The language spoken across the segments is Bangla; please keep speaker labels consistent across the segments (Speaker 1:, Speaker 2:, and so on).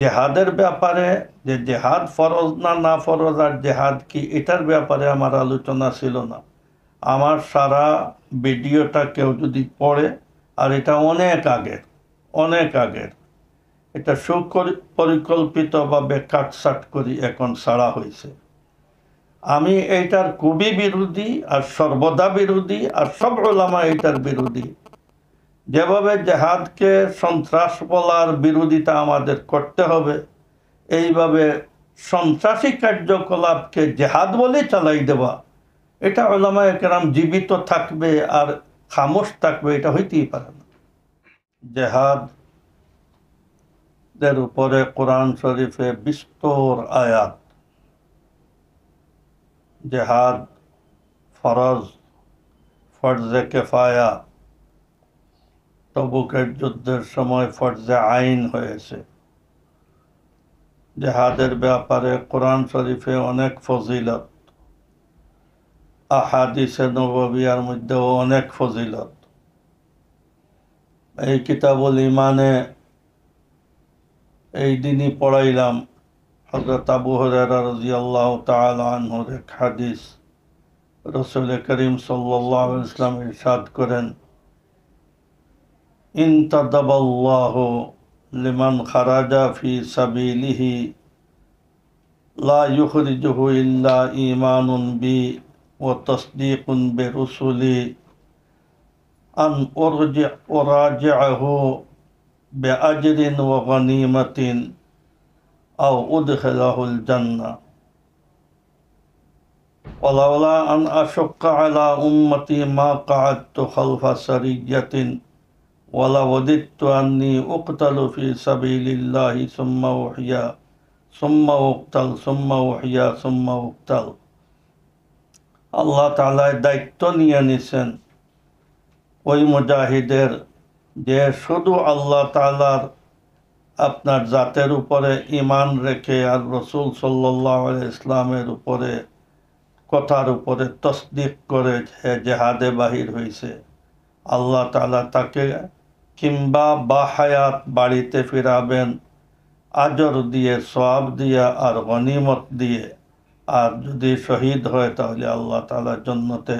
Speaker 1: জেহাদের ব্যাপারে যে জেহাদ ফরজ না না ফরজ আর জেহাদ কি এটার ব্যাপারে আমার আলোচনা ছিল না। আমার সারা ভিডিওটা কেউ যদি পড়ে, আর এটা অনেক আগের, এটা সুপরিকল্পিতভাবে কাটসাট করি এখন ছাড়া হয়েছে। আমি এইটার খুবই বিরোধী আর সর্বদা বিরোধী, আর সব ওলামা এইটার বিরোধী। যেভাবে জেহাদকে সন্ত্রাস বলার বিরোধিতা আমাদের করতে হবে, এইভাবে সন্ত্রাসী কার্যকলাপকে জেহাদ বলে চালাই দেওয়া, এটা ওলামায়ে কেরাম জীবিত থাকবে আর খামোশ থাকবে, এটা হইতেই পারে না। জেহাদের উপরে কোরআন শরীফে বিস্তর আয়াত। জেহাদ ফরজ, ফরজে কেফায়া, তবুকের যুদ্ধের সময় ফরজে আইন হয়েছে। জেহাদের ব্যাপারে কোরআন শরীফে অনেক ফজিলত, আহাদিসে নববিয়ার মধ্যেও অনেক ফজিলত। এই কিতাবুল ইমানে এই দিনই পড়াইলাম হযরত আবু হুরায়রা রাদিয়াল্লাহু তাআলা আনহুর এক হাদিস। রাসূল করিম সাল্লাল্লাহু আলাইহি ওয়াসাল্লাম ইরশাদ করেন, ইনতাদাবাল্লাহু লিমান খারাজা ফি সাবিলিহি লা ইউখরিজুহু ইল্লা ঈমানুন বি ওয়া তাসদীকুন বিরুসুলি আন উরাজি'হু বিআজরিন ওয়া গনিমাতিন আও উদখিলাহুল জান্নাহ ওয়ালাউলা আন আশুক্কা আলা উম্মতি মা ক্বা'আদতু খালফা সারিয়্যাতিন ওয়ালা ওয়াদিততু আন্নী উকতালু ফি সাবিলিল্লাহি সুম্মা উহইয়া সুম্মা উকতাল সুম্মা উহইয়া সুম্মা উকতাল। আল্লাহ তাআলা দায়িত্ব নিয়ে নিছেন ওই মুজাহিদের, যে শুধু আল্লাহ তাআলার আপনার জাতের উপরে ঈমান রেখে আর রাসূল সাল্লাল্লাহু আলাইহি ইসলামের উপরে কথার উপরে তসদিক করে জেহাদে বাহির হয়েছে, আল্লাহ তাআলা তাকে কিংবা বাহায়াত বাড়িতে ফিরাবেন আজর দিয়ে, সওয়াব দিয়ে আর গনিমত দিয়ে। আর যদি শহীদ হয় তাহলে আল্লাহ তাআলা জান্নাতে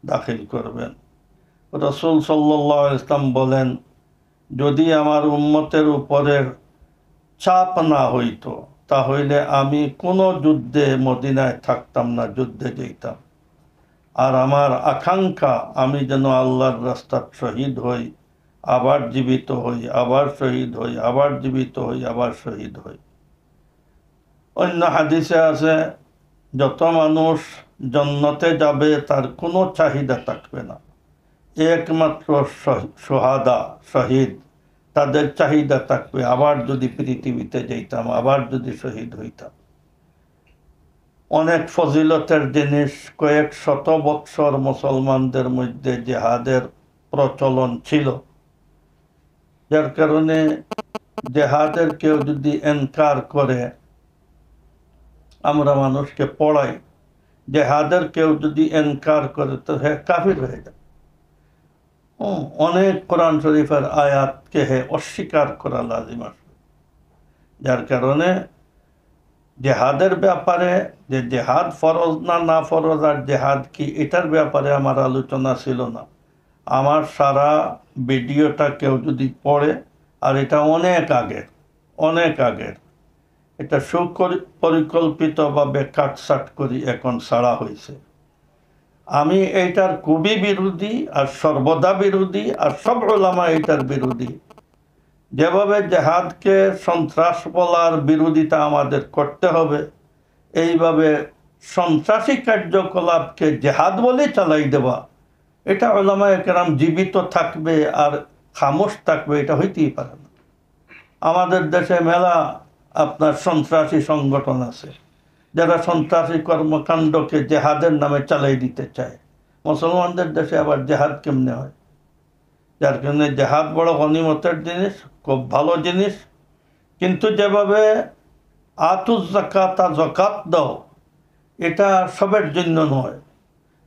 Speaker 1: দাখিল করবেন। রাসূল সাল্লাল্লাহু আলাইহি ইসলাম বলেন, যদি আমার উম্মতের উপরে চাপ না হইতো তাহলে আমি কোনো যুদ্ধে মদিনায় থাকতাম না, যুদ্ধে যেতাম। আর আমার আকাঙ্ক্ষা আমি যেন আল্লাহর রাস্তায় শহীদ হই, আবার জীবিত হই, আবার শহীদ হই, আবার জীবিত হই, আবার শহীদ হই। অন্য হাদিসে আছে, যত মানুষ জান্নাতে যাবে তার কোনো চাহিদা থাকবে না, একমাত্র শুহাদা শহীদ, তাদের চাহিদা থাকবে আবার যদি পৃথিবীতে যেতাম, আবার যদি শহীদ হইতাম। অনেক ফজিলতের জিনিস। কয়েক শত বৎসর মুসলমানদের মধ্যে জেহাদের প্রচলন ছিল, যার কারণে জেহাদের কেউ যদি এনকার করে, আমরা মানুষকে পড়াই, জেহাদের কেউ যদি এনকার করে তো হে কাফির হয়ে যায়। অনেক কোরআন শরীফের আয়াতকে হে অস্বীকার করা লাজিম আসবে। যার কারণে জেহাদের ব্যাপারে যে জেহাদ ফরজ না না ফরজ আর জেহাদ কি এটার ব্যাপারে আমার আলোচনা ছিল না। আমার সারা ভিডিওটা কেউ যদি পড়ে, আর এটা অনেক আগের, এটা সুপরিকল্পিতভাবে কাটসাট করি এখন ছাড়া হয়েছে। আমি এইটার খুবই বিরোধী আর সর্বদা বিরোধী, আর সব ওলামা এইটার বিরোধী। যেভাবে জেহাদকে সন্ত্রাস বলার বিরোধিতা আমাদের করতে হবে, এইভাবে সন্ত্রাসী কার্যকলাপকে জেহাদ বলে চালাই দেওয়া, এটা ওলামায়ে কেরাম জীবিত থাকবে আর খামোশ থাকবে, এটা হইতেই পারে না। আমাদের দেশে মেলা আপনার সন্ত্রাসী সংগঠন আছে, যারা সন্ত্রাসী কর্মকাণ্ডকে জেহাদের নামে চালাই দিতে চায়। মুসলমানদের দেশে আবার জেহাদ কেমনে হয়? যার কারণে জেহাদ বড় গনিমতের জিনিস, খুব ভালো জিনিস, কিন্তু যেভাবে আতুজ যাকাতা যাকাত দাও, এটা সবের জন্য নয়।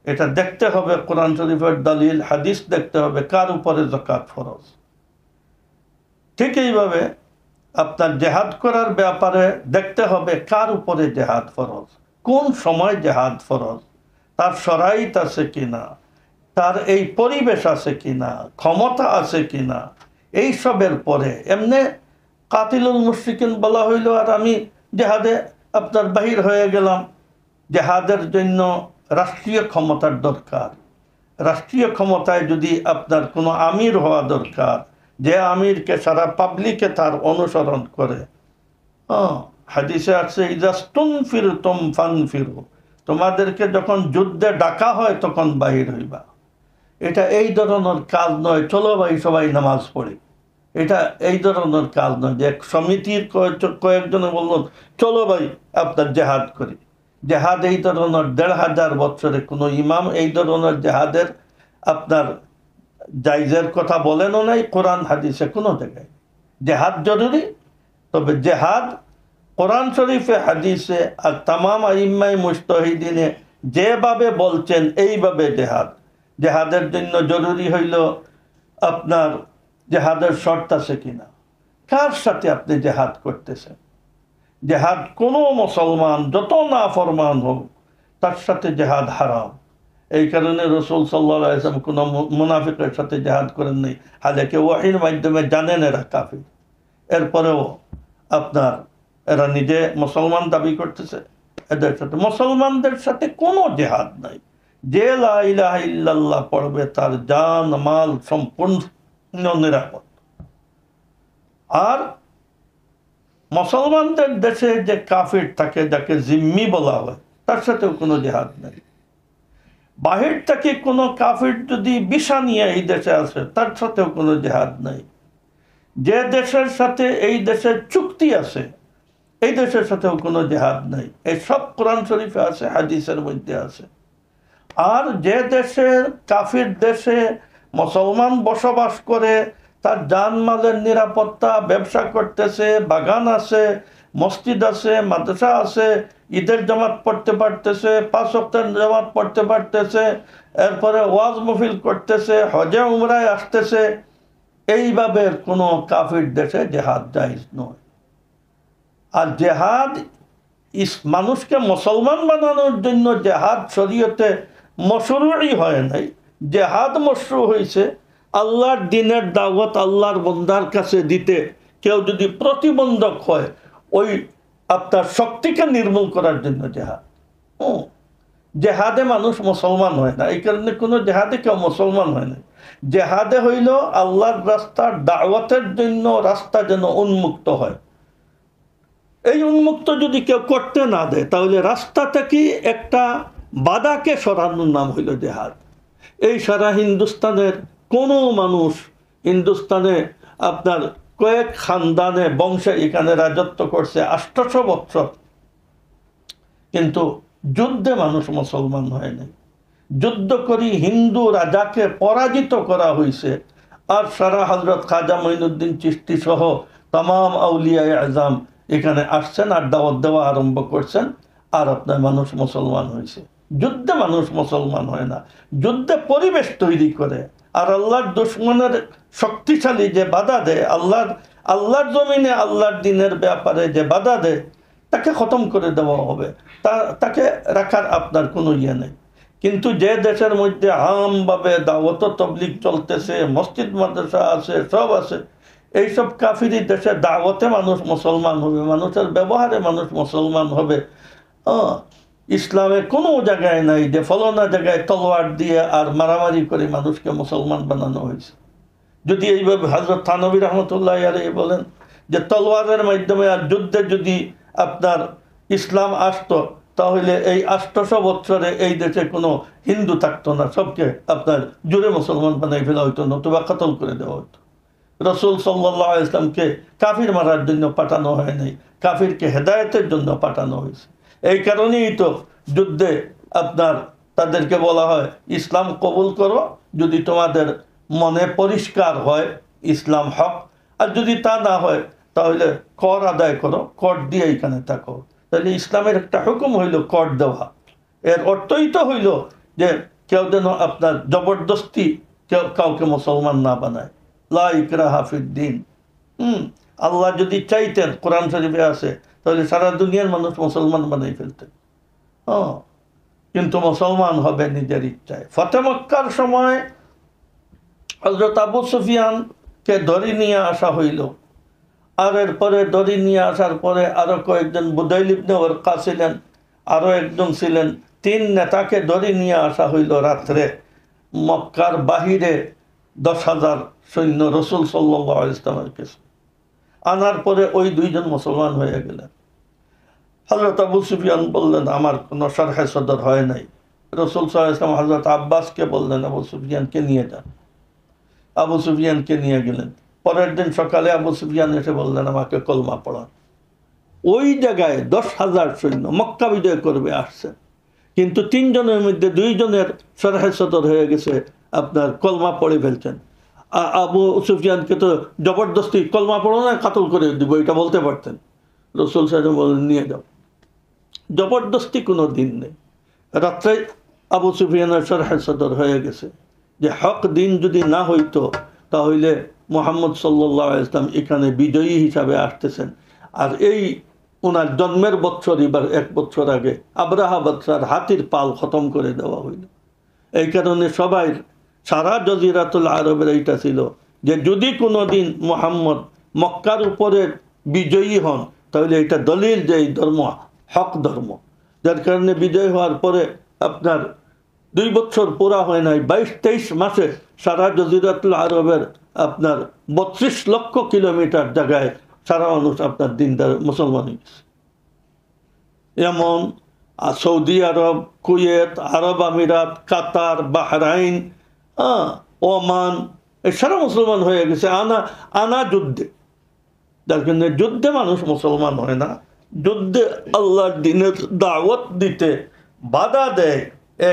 Speaker 1: এটা দেখতে হবে কোরআন শরীফের দলিল, হাদিস দেখতে হবে কার উপরে যাকাত ফরজ। ঠিক এইভাবে আপনার জেহাদ করার ব্যাপারে দেখতে হবে কার উপরে জেহাদ ফরজ, কোন সময় জেহাদ ফরজ, তার শরাইত আছে কিনা, তার এই পরিবেশ আছে কিনা, ক্ষমতা আছে কিনা, এইসবের পরে। এমনি কাতিলুল মুশরিকিন বলা হইল আর আমি জেহাদে আপনার বাহির হয়ে গেলাম। জেহাদের জন্য রাষ্ট্রীয় ক্ষমতার দরকার। রাষ্ট্রীয় ক্ষমতায় যদি আপনার কোনো আমির হওয়া দরকার, যে আমিরকে সারা পাবলিকে তার অনুসরণ করে। হাদিসে আছে ইজাস্তুন ফিরতুম ফানফিরু, তোমাদেরকে যখন যুদ্ধে ডাকা হয় তখন বাহির হইবা। এটা এই ধরনের কাজ নয়, চলো ভাই সবাই নামাজ পড়ি, এটা এই ধরনের কাজ নয়। যে সমিতির কয়েকজনে বললেন চলো ভাই আপনার জেহাদ করি। জেহাদ এই ধরনের ১৫০০ বছরে কোনো ইমাম এই ধরনের জেহাদের আপনার জায়জের কথা বলেনও নাই, কোরআন হাদিসে কোনো জায়গায়। জেহাদ জরুরি, তবে জেহাদ কোরআন শরীফে হাদিসে আর তামাম আইম্মাই মুজতাহিদিনে যেভাবে বলছেন এইভাবে জেহাদ। জেহাদের জন্য জরুরি হইল আপনার জেহাদের শর্ত আছে কিনা, কার সাথে আপনি জেহাদ করতেছেন। জেহাদ কোনো মুসলমান যত না ফরমান হোক তার সাথে জেহাদ হারাম। এই কারণে রসুল সাল্লাল্লাহু আলাইহি ওয়াসাল্লাম কোনো মুনাফিকের সাথে জেহাদ করেন নাই, হালাকে ওয়াহির মাধ্যমে জানেন এরা কাফির। এরপরেও আপনার এরা নিজে মুসলমান দাবি করতেছে, এদের সাথে মুসলমানদের সাথে কোনো জেহাদ নাই। যে লা ইলাহা ইল্লাল্লাহ পড়বে তার জান মাল সম্পূর্ণ নিরাপদ। আর মুসলমানদের দেশে যে কাফির থাকে, যাকে জিম্মি বলা হয়, তার সাথেও কোনো জেহাদ নেই। বাহির থেকে কোনো কাফির যদি ভিসা নিয়ে এই দেশে আসে, তার সাথেও কোনো জেহাদ নেই। যে দেশের সাথে এই দেশের চুক্তি আছে, এই দেশের সাথেও কোনো জেহাদ নেই। এই সব কোরআন শরীফে আছে, হাদিসের মধ্যে আছে। আর যে দেশে কাফির দেশে মুসলমান বসবাস করে, তার জানমালের নিরাপত্তা, ব্যবসা করতেছে, বাগান আছে, মসজিদ আছে, মাদ্রাসা আছে, ঈদের জামাত পড়তে পারতেছে, ৫ ওয়াক্তের জামাত পড়তে পারতেছে, এরপরে ওয়াজ মাহফিল করতেছে, হজে উমরায় আসতেছে, এইভাবে কোনো কাফির দেশে জেহাদ জায়েজ নয়। আর জেহাদ মানুষকে মুসলমান বানানোর জন্য জেহাদ শরীয়তে মশরুই হয় নাই। জেহাদ মশরু হয়েছে আল্লাহর দ্বীনের দাওয়াত আল্লাহর বান্দার কাছে দিতে কেউ যদি প্রতিবন্ধক হয়, ওই আপনার শক্তিকে নির্মূল করার জন্য জেহাদ। জেহাদে মানুষ মুসলমান হয় না, এই কারণে কোনো জেহাদে কেউ মুসলমান হয় না। জেহাদে হইল আল্লাহর রাস্তার দাওয়াতের জন্য রাস্তা যেন উন্মুক্ত হয়। এই উন্মুক্ত যদি কেউ করতে না দেয়, তাহলে রাস্তা থেকে একটা বাধাকে সরানোর নাম হইল জেহাদ। এই সারা হিন্দুস্তানের কোনো মানুষ, হিন্দুস্তানে আপনার কয়েক খানদানে বংশে এখানে রাজত্ব করছে ৮০০ বছর, কিন্তু যুদ্ধে মানুষ মুসলমান হয় নাই। যুদ্ধ করি হিন্দু রাজাকে পরাজিত করা হয়েছে। আর সারা হযরত খাজা মঈনুদ্দিন চিশতি সহ তামাম আউলিয়ায়ে আজম এখানে আসছেন আর দাওয়াত দেওয়া আরম্ভ করছেন, আর আপনার মানুষ মুসলমান হয়েছে। যুদ্ধে মানুষ মুসলমান হয় না, যুদ্ধে পরিবেশ তৈরি করে। আর আল্লাহর দুশ্মনের শক্তিশালী যে বাধা দেয়, আল্লাহর জমিনে আল্লাহর দ্বীনের ব্যাপারে যে বাধা দেয়, তাকে খতম করে দেওয়া হবে, তাকে রাখার আপনার কোনো ইয়ে নেই। কিন্তু যে দেশের মধ্যে আমভাবে দাওয়াত তবলিগ চলতেছে, মসজিদ মাদ্রাসা আছে, সব আছে, এইসব কাফিরি দেশে দাওয়াতে মানুষ মুসলমান হবে, মানুষের ব্যবহারে মানুষ মুসলমান হবে। ইসলামের কোনো জায়গায় নাই যে ফলানা জায়গায় তলোয়ার দিয়ে আর মারামারি করে মানুষকে মুসলমান বানানো হয়েছে। যদি এইভাবে হযরত থানভী রহমতুল্লাহ আলাইহি বলেন যে তলোয়ারের মাধ্যমে আর যুদ্ধে যদি আপনার ইসলাম আসতো, তাহলে এই ৮০০ বছরে এই দেশে কোনো হিন্দু থাকতো না, সবকে আপনার জুড়ে মুসলমান বানাই ফেলা হইতো, নতুবা কতল করে দেওয়া হতো। রসুল সাল্লাল্লাহু আলাইহি ওয়াসাল্লামকে কাফির মারার জন্য পাঠানো হয় নাই, কাফিরকে হেদায়েতের জন্য পাঠানো হয়েছে। এই কারণেই তো যুদ্ধে আপনার তাদেরকে বলা হয় ইসলাম কবুল করো যদি তোমাদের মনে পরিষ্কার হয় ইসলাম হক, আর যদি তা না হয় তাহলে কর আদায় করো, কর দিয়ে এখানে থাকো। তাহলে ইসলামের একটা হুকুম হইল কর দেওয়া। এর অর্থই তো হইল যে কেউ যেন আপনার জবরদস্তি কাউকে মুসলমান না বানায়। লা ইকরাহা ফিদ্দিন। আল্লাহ যদি চাইতেন, কোরআন শরীফে আছে, তাহলে সারা দুনিয়ার মানুষ মুসলমান বানাই ফেলতেন। কিন্তু মুসলমান হবে নিজের ইচ্ছায়। ফতে মক্কার সময় হযরত আবু সুফিয়ানকে ধরে নিয়ে আসা হইল। আর এরপরে ধরে নিয়ে আসার পরে আরো কয়েকজন, বুদাইল ইবনে ওয়ারকা ছিলেন, আরো একজন ছিলেন, 3 নেতাকে ধরে নিয়ে আসা হইল রাত্রে মক্কার বাহিরে 10,000 সৈন্য রসুল সাল্লাল্লাহু আলাইহি ওয়াসাল্লামের কাছে আনার পরে ওই 2 জন মুসলমান হয়ে গেলেন। হযরত আবু সুফিয়ান বললেন, আমার কোনো শরহে সদর হয় নাই। রসুল সাল্লাল্লাহু আলাইহি ওয়াসাল্লাম হযরত আব্বাসকে বললেন, আবু সুফিয়ানকে নিয়ে যান। আবু সুফিয়ানকে নিয়ে গেলেন। পরের দিন সকালে আবু সুফিয়ান এসে বললেন, আমাকে কলমা পড়ান। ওই জায়গায় 10,000 সৈন্য মক্কা বিজয় করবে আসছে, কিন্তু 3 জনের মধ্যে 2 জনের শরহে সদর হয়ে গেছে, আপনার কলমা পড়ে ফেলছেন। আবু সুফিয়ানকে তো জবরদস্তি কলমা পড়ো না, কাতল করে দিব, এটা বলতে পারতেন। রসুল সাহেব বললেন, নিয়ে যাও। জবরদস্তি কোনো দিন নেই। রাত্রে আবু সুফিয়ানের শরহে সদর হয়ে গেছে যে হক দিন যদি না হইতো তাহলে মুহাম্মদ সাল্লাল্লাহু আলাইহি ওয়াসাল্লাম এখানে বিজয়ী হিসাবে আসতেছেন। আর এই ওনার জন্মের বছর, এবার 1 বছর আগে আবরাহা বাদশার হাতির পাল খতম করে দেওয়া হইল। এই কারণে সবাই, সারা জজিরাতুল আরবের এইটা ছিল যে যদি কোনো দিন মুহাম্মদ মক্কার উপরে বিজয়ী হন তাহলে এটা দলিল যে এই ধর্ম হক ধর্ম। যার কারণে বিজয় হওয়ার পরে আপনার 2 বছর পুরা হয় নাই, 22-23 মাসে সারা জজিরাতুল আরবের আপনার 32 লক্ষ কিলোমিটার জায়গায় সারা মানুষ আপনার দিনদার মুসলমান হয়ে গেছে। যেমন সৌদি আরব, কুয়েত, আরব আমিরাত, কাতার, বাহরাইন, ওমান, সারা মুসলমান হয়ে গেছে আনা যুদ্ধে। যার জন্য যুদ্ধে মানুষ মুসলমান হয় না, যুদ্ধে আল্লাহর দিনের দাওয়াত দিতে বাধা দেয়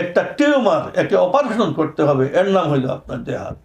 Speaker 1: একটা টিউমার, একে অপারেশন করতে হবে, এর নাম হইল আপনার জেহাদ।